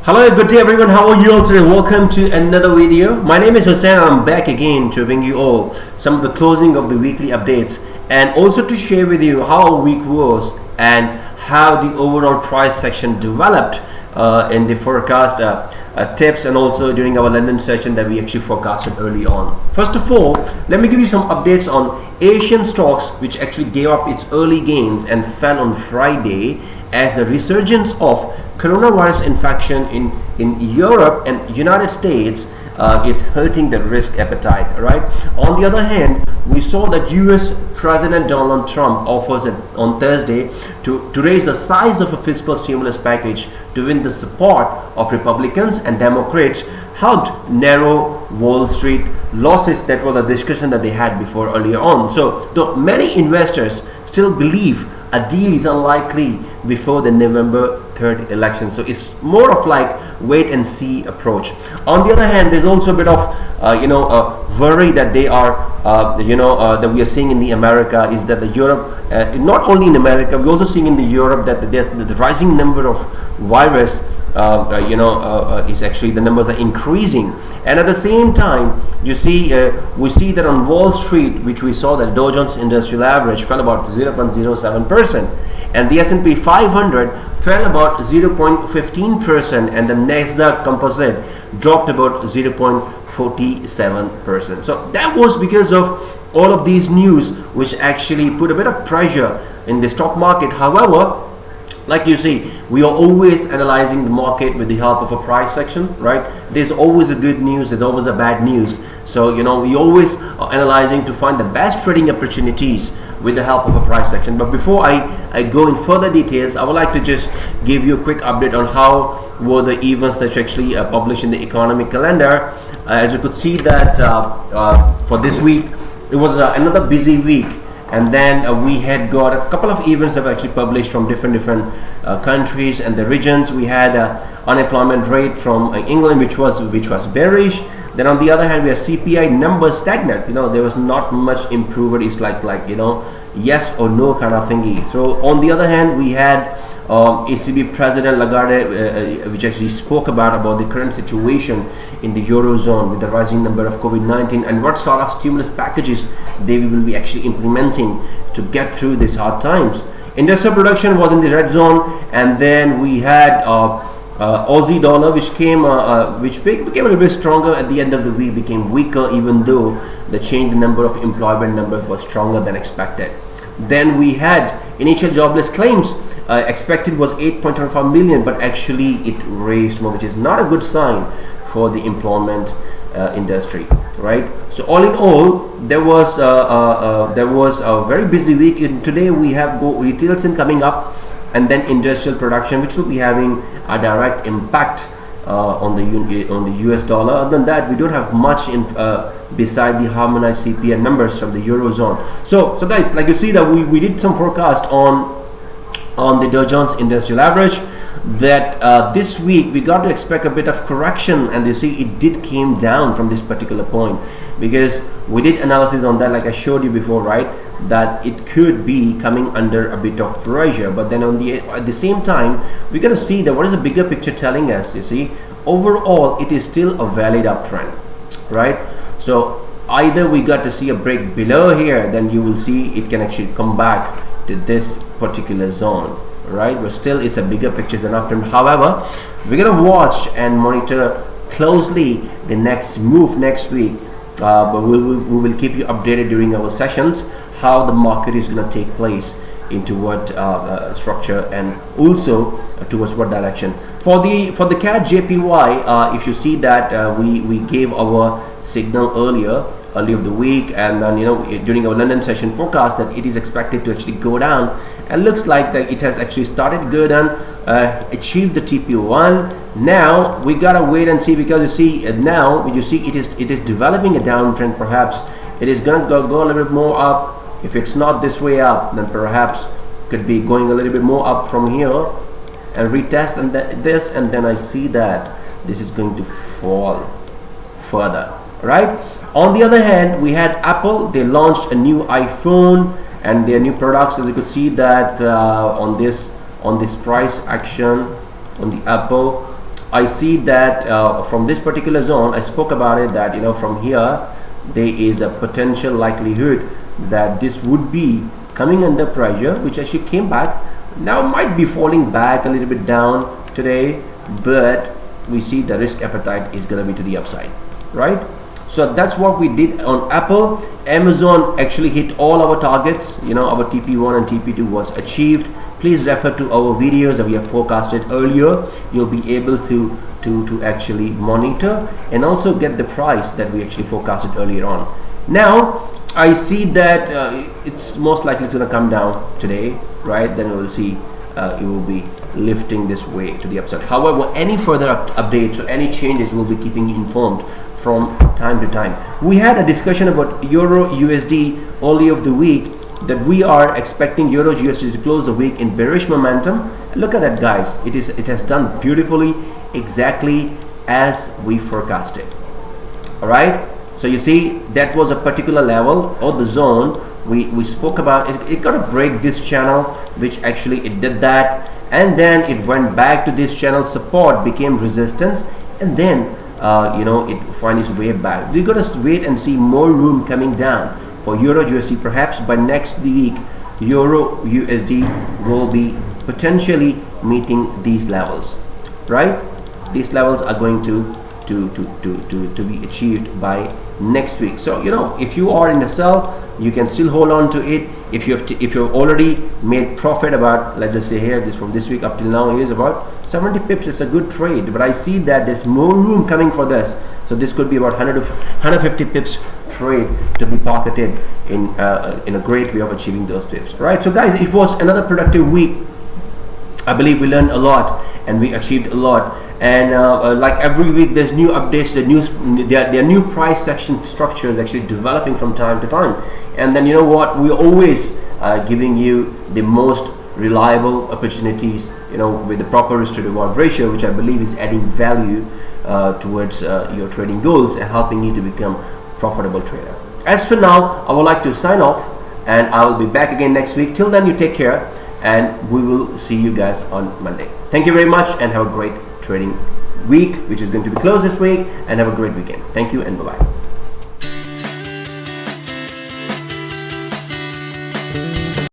Hello, good day everyone. How are you all today? Welcome to another video. My name is Hussein. I'm back again to bring you all some of the closing of the weekly updates and also to share with you how our week was and how the overall price section developed in the forecast tips and also during our London session that we actually forecasted early on. First of all, let me give you some updates on Asian stocks which actually gave up its early gains and fell on Friday as the resurgence of coronavirus infection in Europe and United States is hurting the risk appetite, right? On the other hand, we saw that US President Donald Trump offers on Thursday to raise the size of a fiscal stimulus package to win the support of Republicans, and Democrats helped narrow Wall Street losses. That was a discussion that they had before earlier on. So though many investors still believe a deal is unlikely before the November 3rd election, so it's more of like wait and see approach. On the other hand, there's also a bit of worry that they are that we are seeing in the America is that the Europe, not only in America, we're also seeing in the Europe that there's the rising number of virus is actually the numbers are increasing, and at the same time you see we see that on Wall Street, which we saw that Dow Jones Industrial Average fell about 0.07%, and the S&P 500 fell about 0.15%, and the Nasdaq Composite dropped about 0.47%. So that was because of all of these news which actually put a bit of pressure in the stock market. However, like you see, we are always analyzing the market with the help of a price section, right? There's always a good news, there's always a bad news. So we always are analyzing to find the best trading opportunities with the help of a price section. But before I go in further details, I would like to just give you a quick update on how were the events that actually published in the economic calendar. As you could see that for this week, it was another busy week. And then we had got a couple of events that were actually published from different countries and the regions. We had unemployment rate from England, which was bearish. Then on the other hand, we have CPI numbers stagnant. There was not much improvement. It's like yes or no kind of thingy. So on the other hand, we had ECB President Lagarde, which actually spoke about the current situation in the Eurozone with the rising number of COVID-19 and what sort of stimulus packages they will be actually implementing to get through these hard times. Industrial production was in the red zone, and then we had Aussie dollar, which became a little bit stronger at the end of the week, became weaker even though the change in number of employment numbers was stronger than expected. Then we had initial jobless claims. Expected was 8.25 million, but actually it raised more, which is not a good sign for the employment industry, right? So all in all, there was a very busy week. Today we have retail sin coming up, and then industrial production, which will be having a direct impact on the US dollar. Other than that, we don't have much in beside the harmonized CPI numbers from the Eurozone. So guys, like you see that we did some forecast on the Dow Jones Industrial Average that this week we got to expect a bit of correction, and you see it did came down from this particular point because we did analysis on that, like I showed you before, right, that it could be coming under a bit of pressure. But then at the same time, we got to see that what is the bigger picture telling us. You see, overall it is still a valid uptrend, right? So either we got to see a break below here, then you will see it can actually come back to this particular zone, right? But still it's a bigger picture than uptrend. However, we're gonna watch and monitor closely the next move next week, but we will keep you updated during our sessions how the market is going to take place into what structure and also towards what direction. For the CAD JPY, if you see that we gave our signal earlier of the week, and then during our London session forecast that it is expected to actually go down, and looks like that it has actually started to go down, achieved the TP1. Now we gotta wait and see, because you see now when you see it is developing a downtrend. Perhaps it is gonna go a little bit more up. If it's not this way up, then perhaps could be going a little bit more up from here and retest and this, and then I see that this is going to fall further, right? On the other hand, we had Apple. They launched a new iPhone and their new products, as you could see that on this price action on the Apple, I see that from this particular zone, I spoke about it, that from here there is a potential likelihood that this would be coming under pressure, which actually came back. Now might be falling back a little bit down today, but we see the risk appetite is going to be to the upside, right? So that's what we did on Apple. Amazon actually hit all our targets. Our TP1 and TP2 was achieved. Please refer to our videos that we have forecasted earlier. You'll be able to actually monitor and also get the price that we actually forecasted earlier on. Now I see that it's most likely going to come down today, right? Then we will see it will be lifting this way to the upside. However, any further updates or any changes, will be keeping you informed from time to time. We had a discussion about Euro USD early of the week, that we are expecting Euro USD to close the week in bearish momentum. Look at that, guys. It has done beautifully, exactly as we forecasted. All right, so you see that was a particular level or the zone we spoke about. It got to break this channel, which actually it did that, and then it went back to this channel support, became resistance, and then it find its way back. We got to wait and see more room coming down for Euro USD. Perhaps by next week, Euro USD will be potentially meeting these levels, right? These levels are going to be achieved by next week. So if you are in the sell, you can still hold on to it. If you've already made profit about, let's just say here, this from this week up till now is about 70 pips, it's a good trade. But I see that there's more room coming for this, so this could be about 100 to 150 pips trade to be pocketed in a great way of achieving those pips. Right, so guys, it was another productive week. I believe we learned a lot and we achieved a lot. And like every week, there's new updates, there are new price section structures actually developing from time to time. And then we're always giving you the most reliable opportunities, with the proper risk to reward ratio, which I believe is adding value towards your trading goals and helping you to become profitable trader. As for now, I would like to sign off, and I will be back again next week. Till then, you take care, and we will see you guys on Monday. Thank you very much, and have a great trading week, which is going to be closed this week, and have a great weekend. Thank you, and bye-bye.